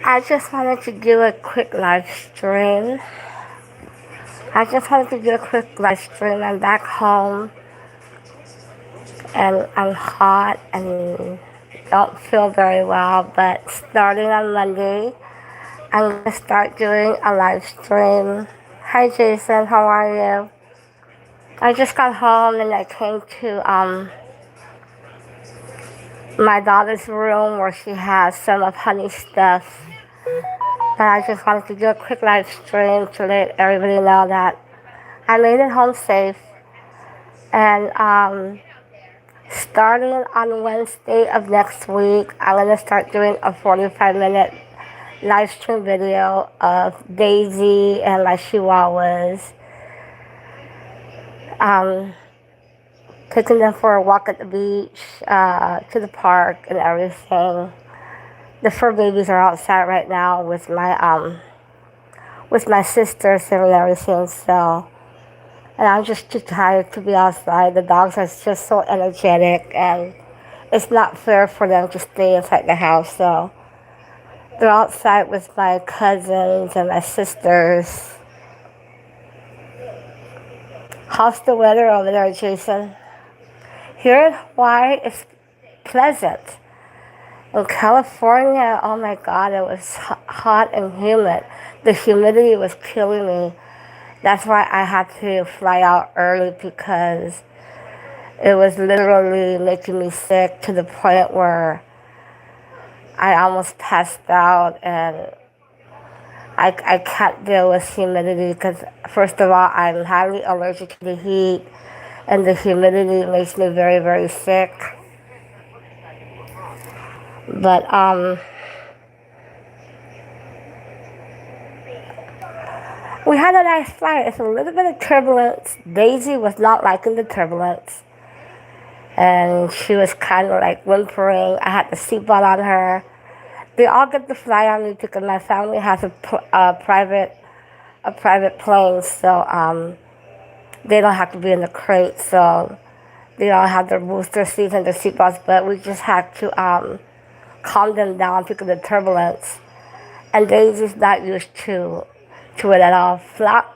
I just wanted to do a quick live stream. I'm back home and I'm hot and don't feel very well. But starting on Monday, I'm gonna start doing a live stream. Hi Jason, how are you? I just got home and I came to my daughter's room where she has some of Honey's stuff. But I just wanted to do a quick live stream to let everybody know that I made it home safe. And starting on Wednesday of next week, I'm going to start doing a 45-minute live stream video of Daisy and my chihuahuas. Taking them for a walk at the beach, to the park and everything. The fur babies are outside right now with my sisters and everything, so, and I'm just too tired to be outside. The dogs are just so energetic, and it's not fair for them to stay inside the house, so they're outside with my cousins and my sisters. How's the weather over there, Jason? Here in Hawaii, it's pleasant. In California, oh my God, it was hot and humid. The humidity was killing me. That's why I had to fly out early, because it was literally making me sick to the point where I almost passed out, and I can't deal with humidity because, first of all, I'm highly allergic to the heat, and the humidity makes me very, very sick. But we had a nice flight. It's a little bit of turbulence. Daisy was not liking the turbulence, and she was kind of like whimpering. I had the seatbelt on her. They all get to fly on me because my family has a private plane, so they don't have to be in the crate. So they all have their booster seats and their seatbelts, but we just had to calm them down because of the turbulence. And Daisy's not used to it at all. Can't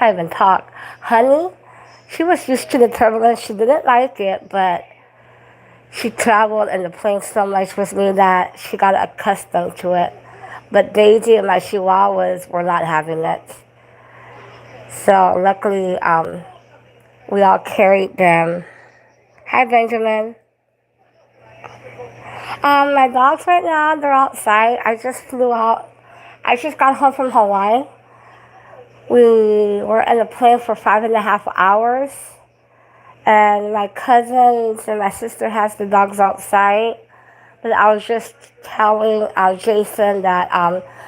even talk. Honey, she was used to the turbulence. She didn't like it, but she traveled in the plane so much with me that she got accustomed to it. But Daisy and my chihuahuas were not having it. So luckily, we all carried them. Hi, Benjamin. My dogs right now, they're outside. I just flew out. I just got home from Hawaii. We were in a plane for 5.5 hours. And my cousins and my sister has the dogs outside. But I was just telling Jason that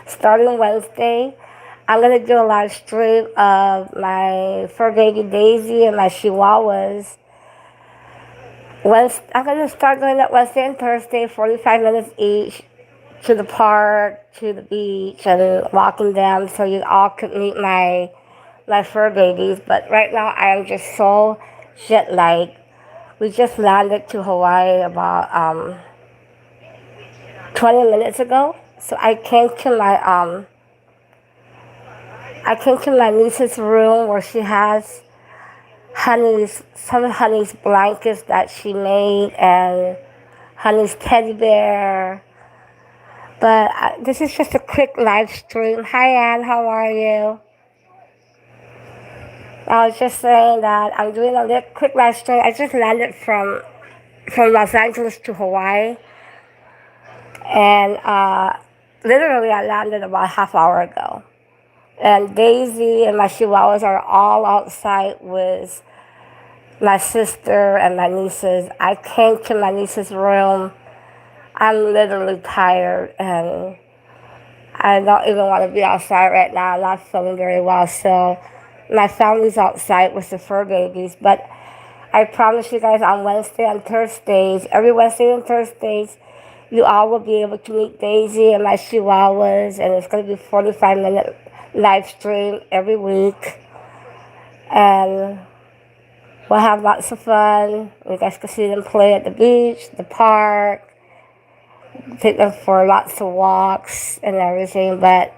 starting Wednesday, I'm going to do a live stream of my fur baby Daisy and my chihuahuas. I'm going to start doing that Wednesday and Thursday, 45 minutes each, to the park, to the beach, and walking them so you all could meet my fur babies. But right now, I am just so jet lagged. We just landed to Hawaii about 20 minutes ago. So I came to my niece's room where she has some of Honey's blankets that she made and Honey's teddy bear. But this is just a quick live stream. Hi Ann, how are you? I was just saying that I'm doing a little quick live stream. I just landed from Los Angeles to Hawaii, and literally I landed about half hour ago. And Daisy and my chihuahuas are all outside with my sister and my nieces. I came to my niece's room. I'm literally tired, and I don't even want to be outside right now. I'm not feeling very well, so my family's outside with the fur babies. But I promise you guys on Wednesday and Thursdays, every Wednesday and Thursdays, you all will be able to meet Daisy and my chihuahuas, and it's going to be 45-minute live stream every week. And we'll have lots of fun. You guys can see them play at the beach, the park, take them for lots of walks and everything. But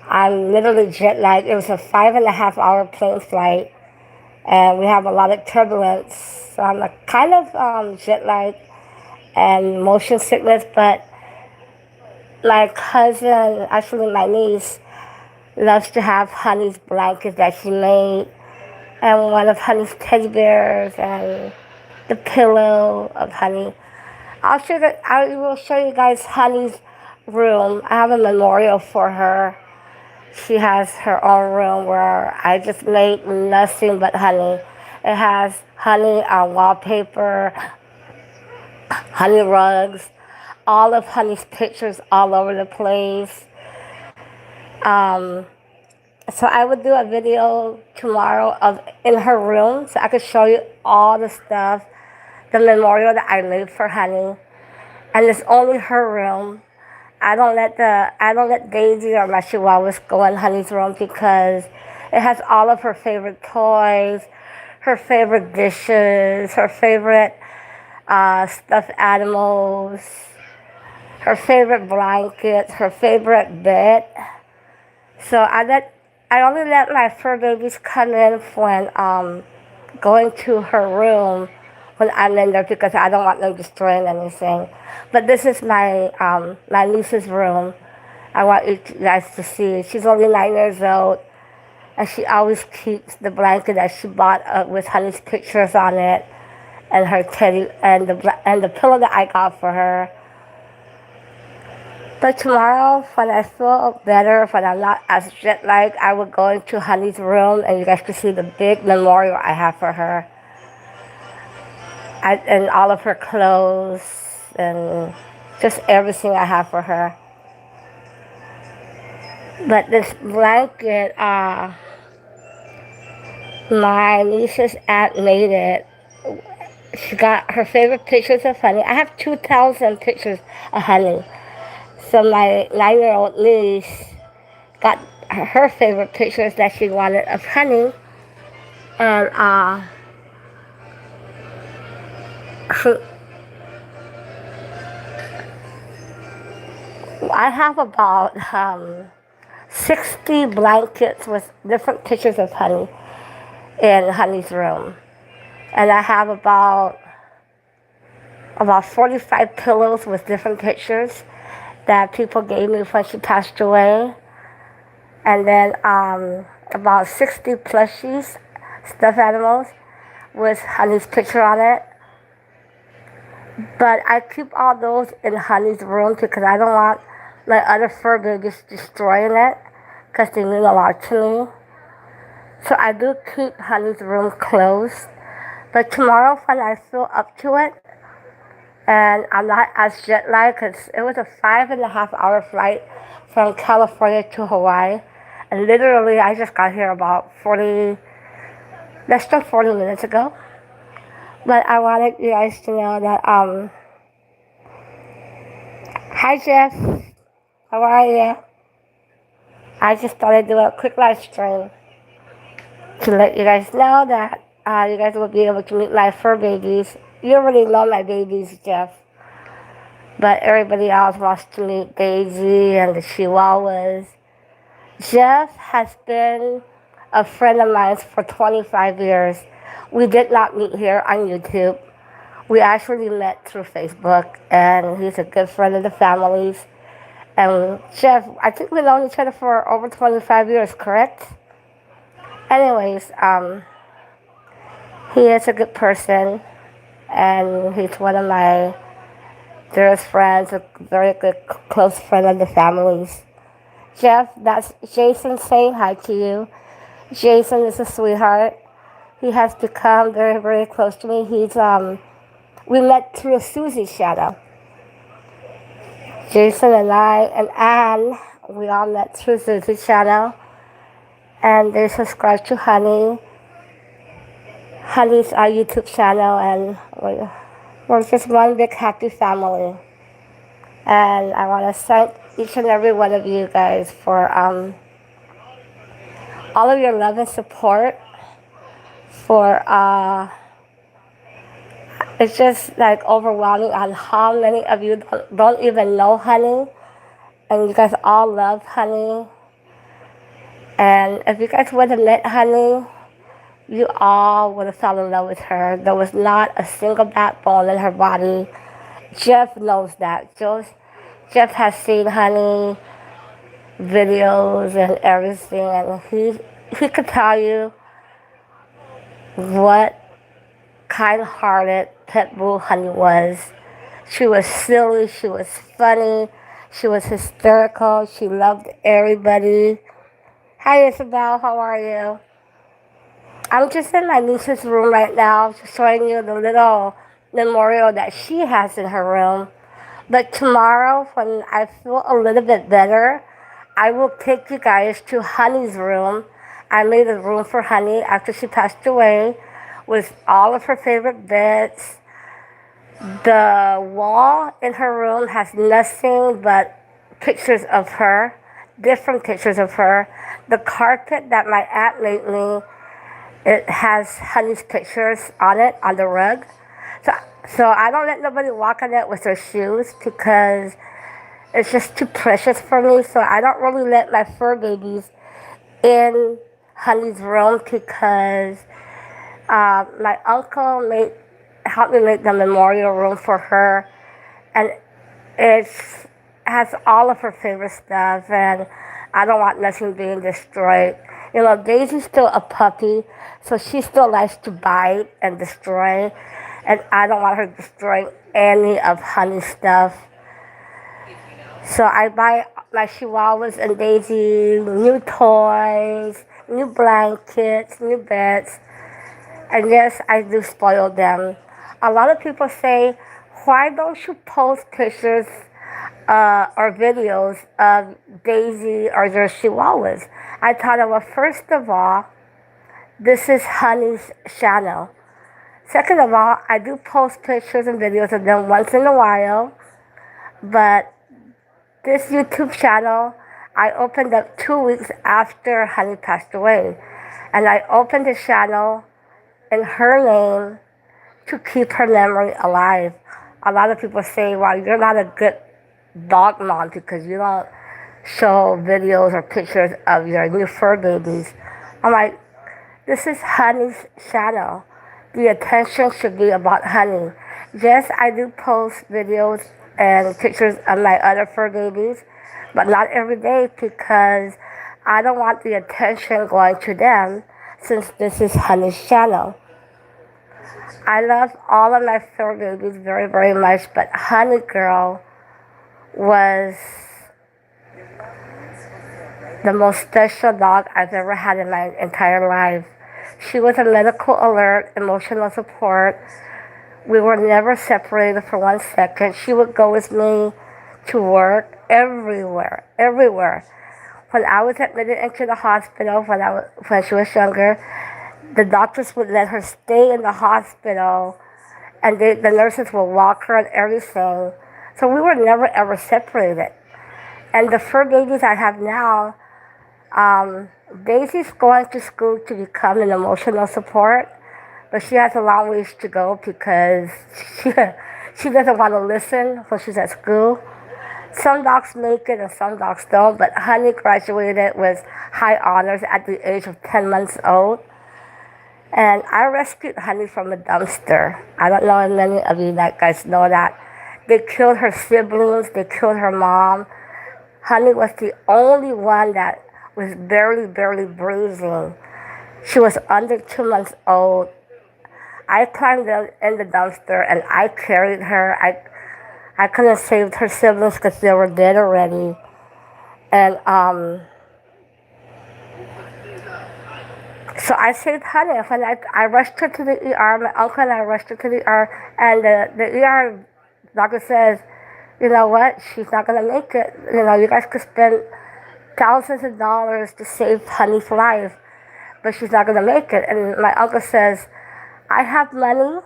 I'm literally jet lagged. It was a 5.5 hour plane flight, and we have a lot of turbulence. So I'm like kind of jet lagged and motion sickness. But my cousin, actually my niece, loves to have Honey's blanket that she made, and one of Honey's teddy bears, and the pillow of Honey. I will show you guys Honey's room. I have a memorial for her. She has her own room where I just made nothing but Honey. It has Honey on wallpaper, Honey rugs, all of Honey's pictures all over the place. So I would do a video tomorrow of in her room, so I could show you all the stuff, the memorial that I made for Honey, and it's only her room. I don't let Daisy or my chihuahuas go in Honey's room because it has all of her favorite toys, her favorite dishes, her favorite stuffed animals, her favorite blankets, her favorite bed. So I only let my fur babies come in when going to her room when I'm in there because I don't want them destroying anything. But this is my niece's room. I want you guys to see. She's only 9 years old, and she always keeps the blanket that she bought with Honey's pictures on it, and her teddy and the pillow that I got for her. But tomorrow, when I feel better, when I'm not as jet lagged, I will go into Honey's room, and you guys can see the big memorial I have for her, and all of her clothes, and just everything I have for her. But this blanket, my niece's aunt made it. She got her favorite pictures of Honey. I have 2,000 pictures of Honey. So my 9-year-old niece got her favorite pictures that she wanted of Honey, and I have about 60 blankets with different pictures of Honey in Honey's room, and I have about 45 pillows with different pictures that people gave me when she passed away, and then about 60 plushies, stuffed animals, with Honey's picture on it. But I keep all those in Honey's room because I don't want my other fur babies destroying it because they mean a lot to me. So I do keep Honey's room closed. But tomorrow when I feel up to it, and I'm not as jet lagged because it was a 5.5 hour flight from California to Hawaii, and literally I just got here about less than 40 minutes ago. But I wanted you guys to know that hi Jeff, how are you? I just thought I'd do a quick live stream to let you guys know that you guys will be able to meet my fur babies. You already know my babies, Jeff. But everybody else wants to meet Daisy and the Chihuahuas. Jeff has been a friend of mine for 25 years. We did not meet here on YouTube. We actually met through Facebook, and he's a good friend of the family's. And Jeff, I think we've known each other for over 25 years, correct? Anyways, he is a good person, and he's one of my dearest friends, a very good close friend of the family's. Jeff, that's Jason saying hi to you. Jason is a sweetheart. He has become very, very close to me. We met through a Susie shadow. Jason and I and Anne, we all met through Susie's channel, and they subscribed to Honey. Honey's our YouTube channel, and we're just one big happy family. And I want to thank each and every one of you guys for all of your love and support. For it's just like overwhelming on how many of you don't even know Honey, and you guys all love Honey. And if you guys would have met Honey, you all would have fallen in love with her. There was not a single backbone in her body. Jeff knows that. Jeff has seen Honey videos and everything, and he could tell you what kind-hearted pit bull Honey was. She was silly, she was funny, she was hysterical, she loved everybody. Hi Isabel, how are you? I'm just in my niece's room right now, showing you the little memorial that she has in her room. But tomorrow, when I feel a little bit better, I will take you guys to Honey's room. I made a room for Honey after she passed away with all of her favorite beds. The wall in her room has nothing but pictures of her, different pictures of her. The carpet that my aunt made me, it has Honey's pictures on it, on the rug. So I don't let nobody walk on it with their shoes because it's just too precious for me. So I don't really let my fur babies in Honey's room because my uncle helped me make the memorial room for her, and it has all of her favorite stuff, and I don't want nothing being destroyed. You know, Daisy's still a puppy, so she still likes to bite and destroy, and I don't want her destroying any of Honey's stuff. So I buy my Chihuahuas and Daisy new toys, new blankets, new beds, and yes, I do spoil them. A lot of people say, why don't you post pictures or videos of Daisy or your Chihuahuas? I thought, well, first of all, this is Honey's channel. Second of all, I do post pictures and videos of them once in a while, but this YouTube channel, I opened up 2 weeks after Honey passed away. And I opened the channel in her name to keep her memory alive. A lot of people say, well, you're not a good dog mom because you don't show videos or pictures of your new fur babies. I'm like, this is Honey's channel. The attention should be about Honey. Yes, I do post videos and pictures of my other fur babies, but not every day because I don't want the attention going to them since this is Honey's channel. I love all of my fur babies very, very much, but Honey Girl was the most special dog I've ever had in my entire life. She was a medical alert, emotional support. We were never separated for 1 second. She would go with me to work everywhere. When I was admitted into the hospital when she was younger, the doctors would let her stay in the hospital, and the nurses would walk her and everything. So we were never ever separated. And the fur babies I have now, Daisy's going to school to become an emotional support, but she has a long ways to go because she doesn't want to listen when she's at school. Some dogs make it and some dogs don't, but Honey graduated with high honors at the age of 10 months old. And I rescued Honey from a dumpster. I don't know if many of you guys know that. They killed her siblings, they killed her mom. Honey was the only one that was barely breathing. She was under 2 months old. I climbed in the dumpster and I carried her. I couldn't have saved her siblings because they were dead already. And so I saved Honey. When I rushed her to the ER, my uncle and I rushed her to the ER, and the ER doctor says, you know what? She's not gonna make it. You know, you guys could spend thousands of dollars to save Honey's life, but she's not gonna make it. And my uncle says, I have money,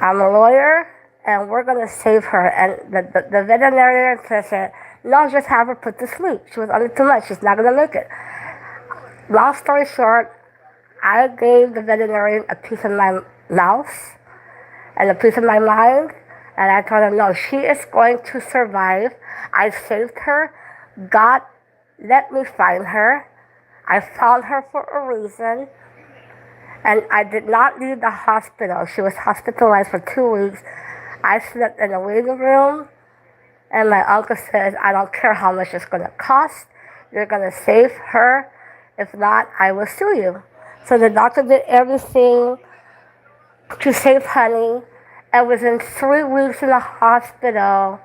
I'm a lawyer, and we're gonna save her. And the veterinarian said, no, just have her put to sleep. She was under too much, she's not gonna make it. Long story short, I gave the veterinarian a piece of my mouth and a piece of my mind, and I told her, no, she is going to survive. I saved her. God let me find her. I found her for a reason, and I did not leave the hospital. She was hospitalized for 2 weeks. I slept in the waiting room, and my uncle says, I don't care how much it's going to cost. You're going to save her. If not, I will sue you. So the doctor did everything to save Honey, and within 3 weeks in the hospital,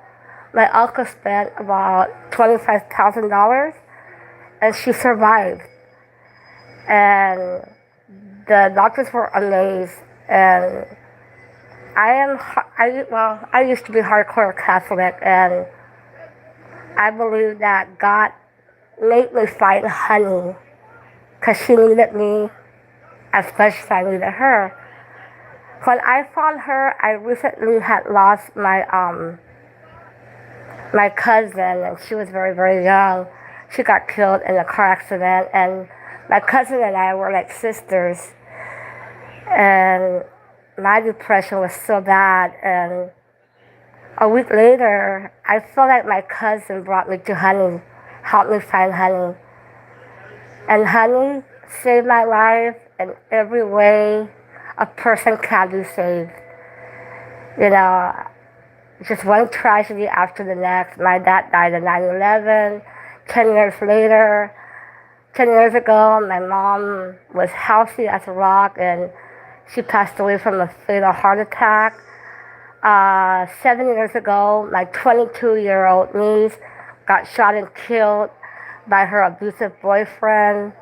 my uncle spent about $25,000, and she survived. And the doctors were amazed. And I used to be hardcore Catholic, and I believe that God made me find Honey because she needed me as much as I needed her. When I found her, I recently had lost my cousin, and she was very, very young. She got killed in a car accident, and my cousin and I were like sisters. And my depression was so bad, and a week later, I felt like my cousin brought me to Honey, helped me find Honey. And Honey saved my life in every way a person can be saved. You know, just one tragedy after the next. My dad died in 9/11. 10 years later, 10 years ago, my mom was healthy as a rock, and she passed away from a fatal heart attack. 7 years ago, my 22-year-old niece got shot and killed by her abusive boyfriend.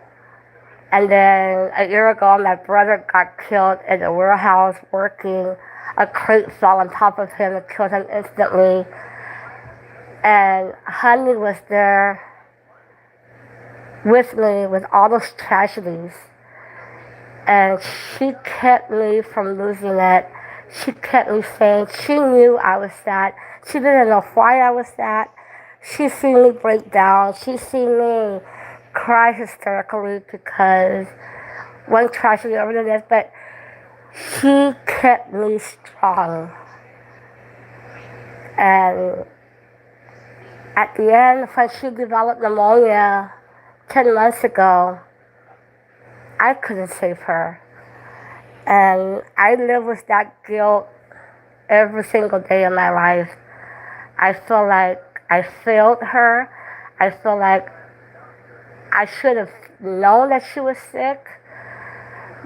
And then a year ago, my brother got killed in a warehouse working. A crate fell on top of him and killed him instantly. And Honey was there with me with all those tragedies. And she kept me from losing it. She kept me sane. She knew I was sad. She didn't know why I was sad. She seen me break down. She seen me cry hysterically because one tragedy over the next, but she kept me strong. And at the end, when she developed pneumonia 10 months ago, I couldn't save her. And I live with that guilt every single day of my life. I feel like I failed her. I feel like I should have known that she was sick,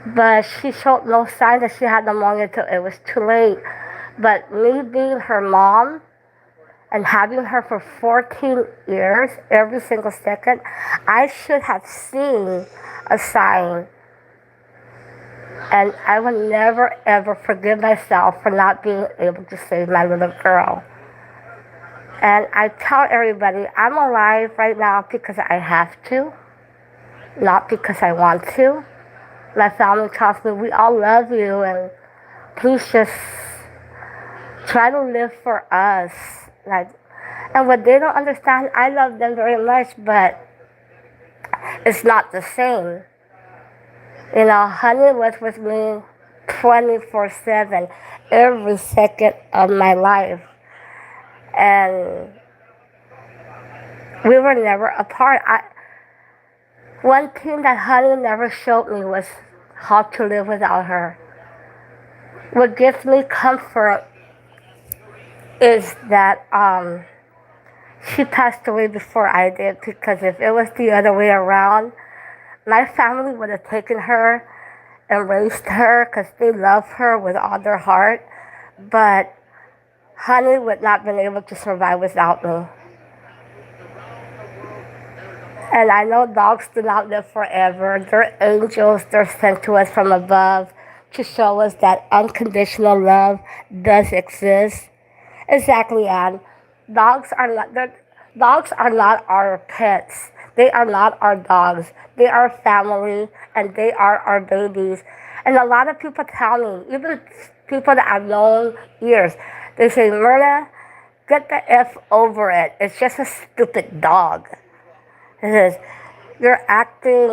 but she showed no sign that she had pneumonia until it was too late. But me being her mom and having her for 14 years, every single second, I should have seen a sign. And I will never, ever forgive myself for not being able to save my little girl. And I tell everybody, I'm alive right now because I have to, not because I want to. My family tells me, we all love you, and please just try to live for us. And what they don't understand, I love them very much, but it's not the same. You know, Honey was with me 24/7, every second of my life. And we were never apart. One thing that Honey never showed me was how to live without her. What gives me comfort is that she passed away before I did, because if it was the other way around, my family would have taken her and raised her because they love her with all their heart. But Honey would not have been able to survive without me. And I know dogs do not live forever. They're angels. They're sent to us from above to show us that unconditional love does exist. Exactly, Anne. Dogs are not dogs are not our pets. They are not our dogs. They are family and they are our babies. And a lot of people tell me, even people that I've known years, they say, Myrna, get the F over it. It's just a stupid dog. It says, you're acting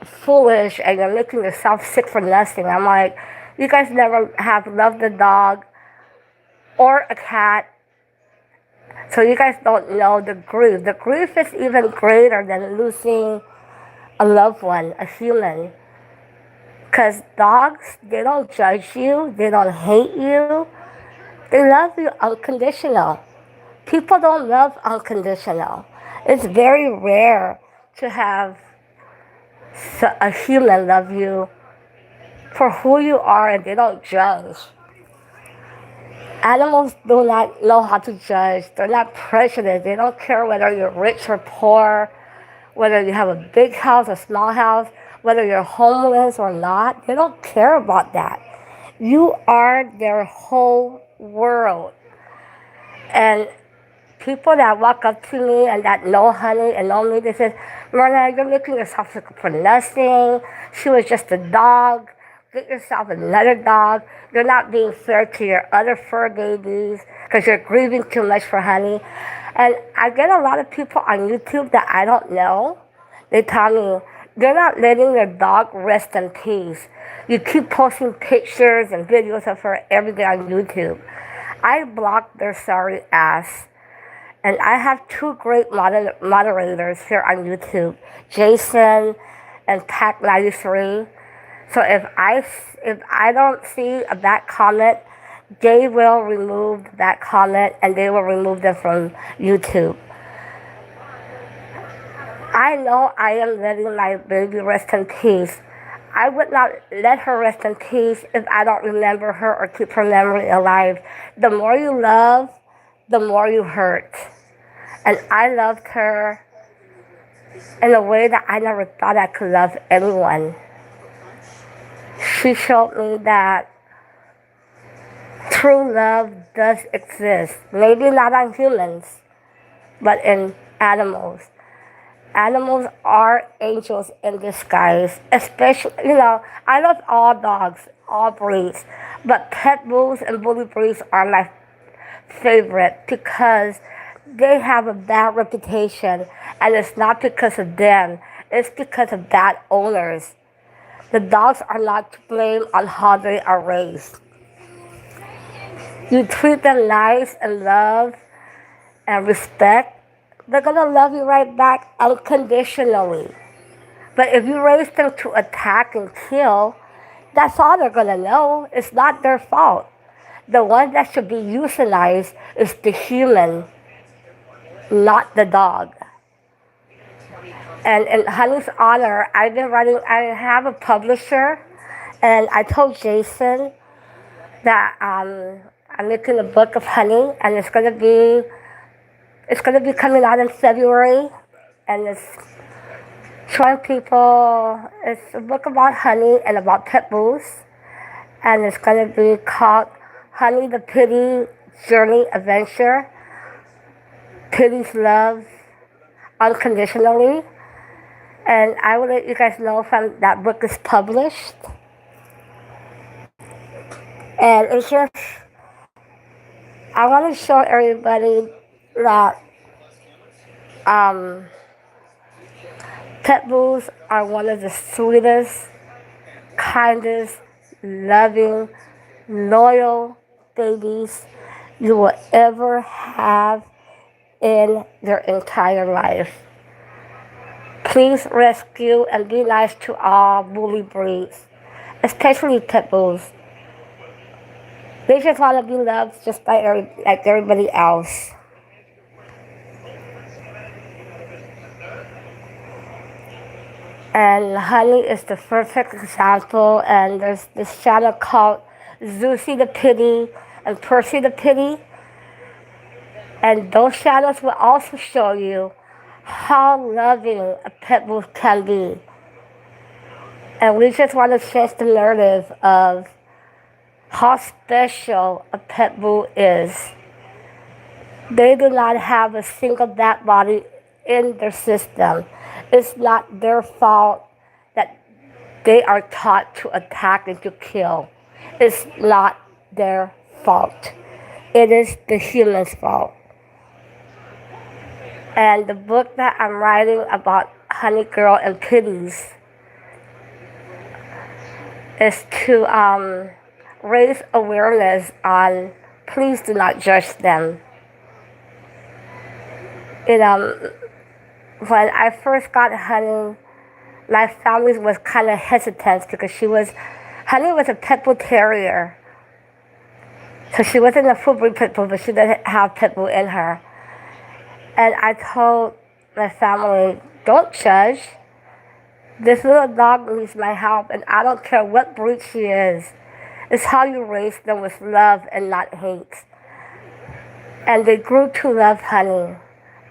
foolish and you're making yourself sick for nothing. I'm like, you guys never have loved a dog or a cat, so you guys don't know the grief. The grief is even greater than losing a loved one, a human. Because dogs, they don't judge you, they don't hate you, they love you unconditional. People don't love unconditional. It's very rare to have a human love you for who you are and they don't judge. Animals do not know how to judge. They're not prejudiced. They don't care whether you're rich or poor, whether you have a big house or small house, whether you're homeless or not. They don't care about that. You are their whole world. And people that walk up to me and that know Honey and know me, they say, Myrna, you're making yourself look for nothing. She was just a dog. Get yourself another dog. You're not being fair to your other fur babies because you're grieving too much for Honey. And I get a lot of people on YouTube that I don't know. They tell me, you're not letting your dog rest in peace. You keep posting pictures and videos of her every day on YouTube. I blocked their sorry ass. And I have two great moderators here on YouTube, Jason and Pack93. So if I don't see a bad comment, they will remove that comment and they will remove them from YouTube. I know I am letting my baby rest in peace. I would not let her rest in peace if I don't remember her or keep her memory alive. The more you love, the more you hurt. And I loved her in a way that I never thought I could love anyone. She showed me that true love does exist. Maybe not on humans, but in animals. Animals are angels in disguise, especially, I love all dogs, all breeds, but pit bulls and bully breeds are my favorite because they have a bad reputation, and it's not because of them, it's because of bad owners. The dogs are not to blame on how they are raised. You treat them nice and love and respect, they're gonna love you right back unconditionally. But if you raise them to attack and kill, that's all they're gonna know. It's not their fault. The one that should be euthanized is the human, not the dog. And in Honey's honor, I have a publisher, and I told Jason that I'm making a book of Honey, and it's gonna be coming out in February, and it's showing people, it's a book about Honey and about pit bulls, and it's gonna be called Honey the Pitty Journey Adventure, Pitty's Love Unconditionally. And I will let you guys know when that book is published. And it's just, I want to show everybody that pit bulls are one of the sweetest, kindest, loving, loyal babies you will ever have in their entire life. Please rescue and be nice to all bully breeds, especially pit bulls. They just want to be loved just like everybody else. And Honey is the perfect example, and there's this channel called Zuzi the Pitty and Percy the Pitty. And those channels will also show you how loving a pit bull can be. And we just want to change the narrative of how special a pit bull is. They do not have a single dead body in their system. It's not their fault that they are taught to attack and to kill. It's not their fault. It is the human's fault. And the book that I'm writing about Honey Girl and Pitties is to raise awareness on please do not judge them. When I first got Honey, my family was kind of hesitant because Honey was a pit bull terrier. So she wasn't a full breed pit bull, but she didn't have pit bull in her. And I told my family, don't judge. This little dog needs my help, and I don't care what breed she is. It's how you raise them with love and not hate. And they grew to love Honey.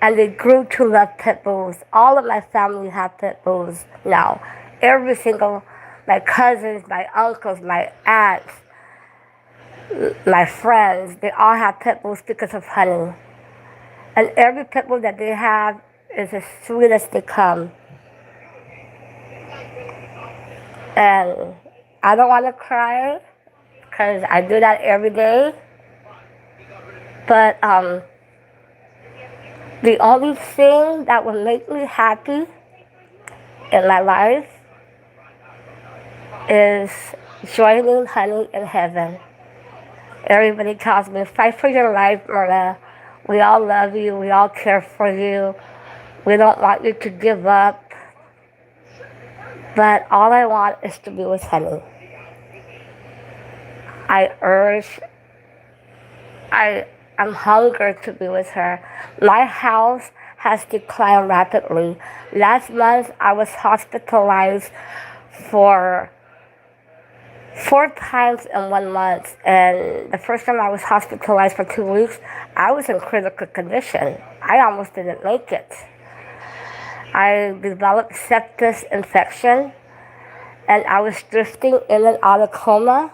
And they grew to love pit bulls. All of my family have pit bulls now. Every single, my cousins, my uncles, my aunts, my friends, they all have pit bulls because of Honey. And every pit bull that they have is as sweet as they come. And I don't want to cry because I do that every day. But the only thing that will make me happy in my life is joining Honey in heaven. Everybody tells me, fight for your life, Myrna. We all love you. We all care for you. We don't want you to give up. But all I want is to be with Honey. I'm hungry to be with her. My house has declined rapidly. Last month, I was hospitalized for 4 times in 1 month. And the first time I was hospitalized for 2 weeks, I was in critical condition. I almost didn't make it. I developed septic infection, and I was drifting in and out of coma.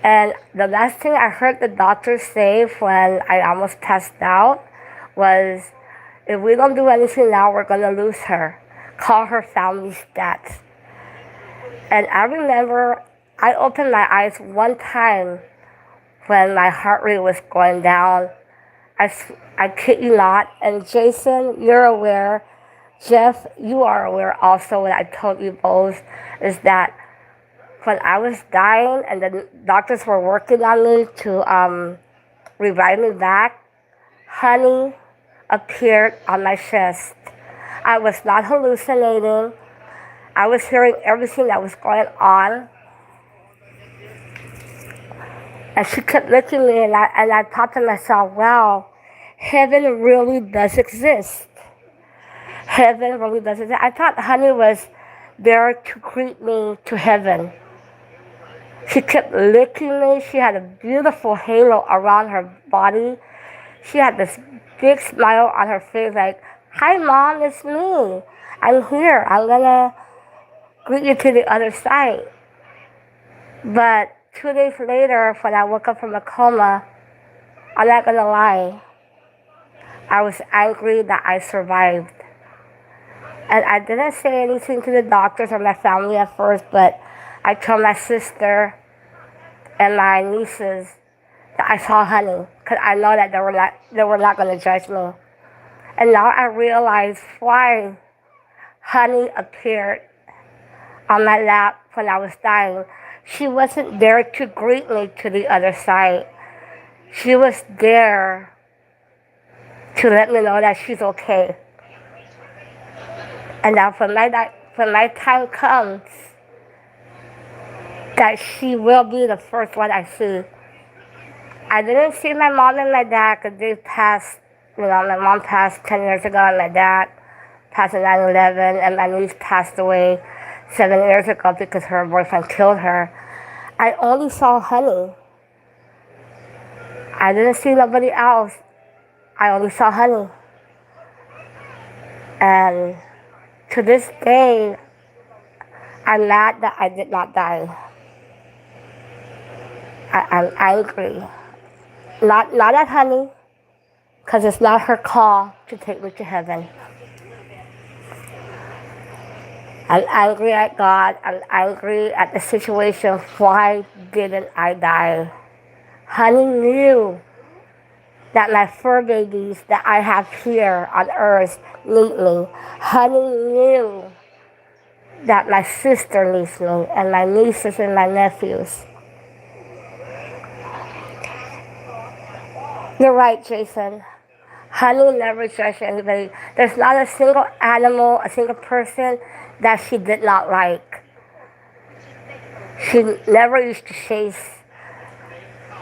And the last thing I heard the doctor say when I almost passed out was, if we don't do anything now, we're going to lose her. Call her family stats. And I remember I opened my eyes one time when my heart rate was going down. I kid you not. And Jason, you're aware. Jeff, you are aware also, what I told you both, is that when I was dying and the doctors were working on me to revive me back, Honey appeared on my chest. I was not hallucinating. I was hearing everything that was going on. And she kept looking at me, and I thought to myself, wow, heaven really does exist. Heaven really does exist. I thought Honey was there to greet me to heaven. She kept licking me. She had a beautiful halo around her body. She had this big smile on her face like, hi, Mom, it's me. I'm here. I'm going to greet you to the other side. But 2 days later, when I woke up from a coma, I'm not going to lie, I was angry that I survived. And I didn't say anything to the doctors or my family at first, but I told my sister and my nieces that I saw Honey, because I know that they were not going to judge me. And now I realize why Honey appeared on my lap when I was dying. She wasn't there to greet me to the other side. She was there to let me know that she's okay. And now when my time comes, that she will be the first one I see. I didn't see my mom and my dad because they passed, my mom passed 10 years ago and my dad passed in 9/11, and my niece passed away 7 years ago because her boyfriend killed her. I only saw Honey. I didn't see nobody else. I only saw Honey. And to this day, I'm mad that I did not die. I'm angry. Not at Honey, because it's not her call to take me to heaven. I'm angry at God. I'm angry at the situation. Why didn't I die? Honey knew that my fur babies that I have here on earth need me. Honey knew that my sister needs me, and my nieces and my nephews. You're right, Jason. Honey never judged anybody. There's not a single animal, a single person that she did not like. She never used to chase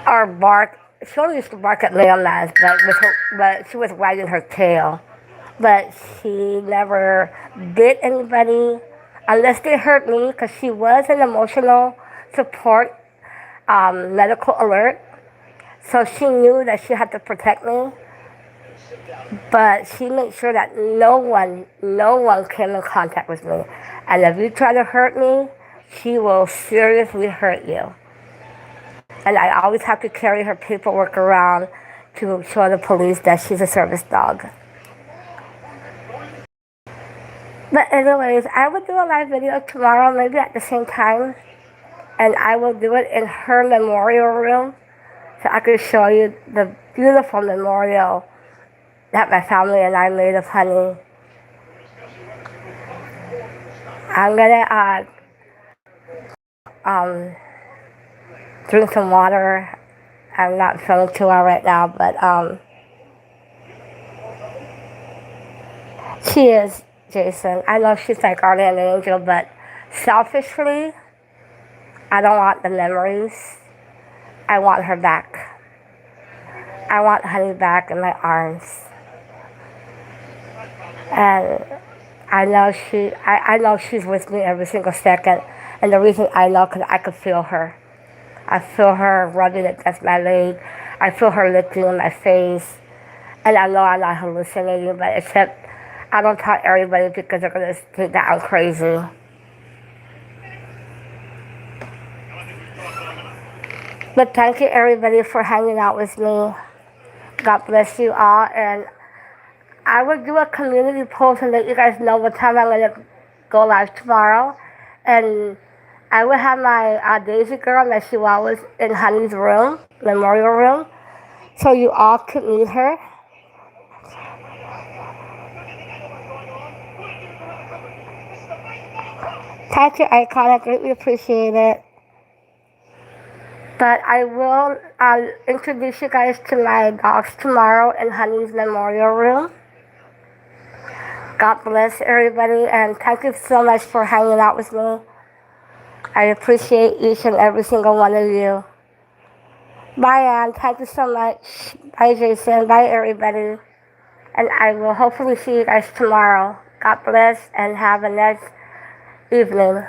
or bark. She only used to bark at landmines, but she was wagging her tail. But she never bit anybody unless they hurt me, because she was an emotional support medical alert. So she knew that she had to protect me. But she made sure that no one came in contact with me. And if you try to hurt me, she will seriously hurt you. And I always have to carry her paperwork around to show the police that she's a service dog. But anyways, I will do a live video tomorrow, maybe at the same time. And I will do it in her memorial room, so I can show you the beautiful memorial that my family and I made of Honey. I'm gonna drink some water. I'm not feeling too well right now, but she is, Jason. I know she's my guardian angel, but selfishly, I don't want the memories. I want her back. I want Honey back in my arms. And I know she's with me every single second. And the reason I know, because I could feel her. I feel her rubbing against my leg. I feel her licking on my face. And I know I'm not hallucinating, but except I don't tell everybody because they're going to think that I'm crazy. But thank you, everybody, for hanging out with me. God bless you all. And I will do a community post and let you guys know what time I'm going to go live tomorrow. And I will have my Daisy girl, my Chihuahuas, in Honey's room, memorial room, so you all could meet her. Thank you, Icon. I greatly appreciate it. But I will introduce you guys to my dogs tomorrow in Honey's memorial room. God bless everybody, and thank you so much for hanging out with me. I appreciate each and every single one of you. Bye, Ann. Thank you so much. Bye, Jason. Bye, everybody. And I will hopefully see you guys tomorrow. God bless and have a nice evening.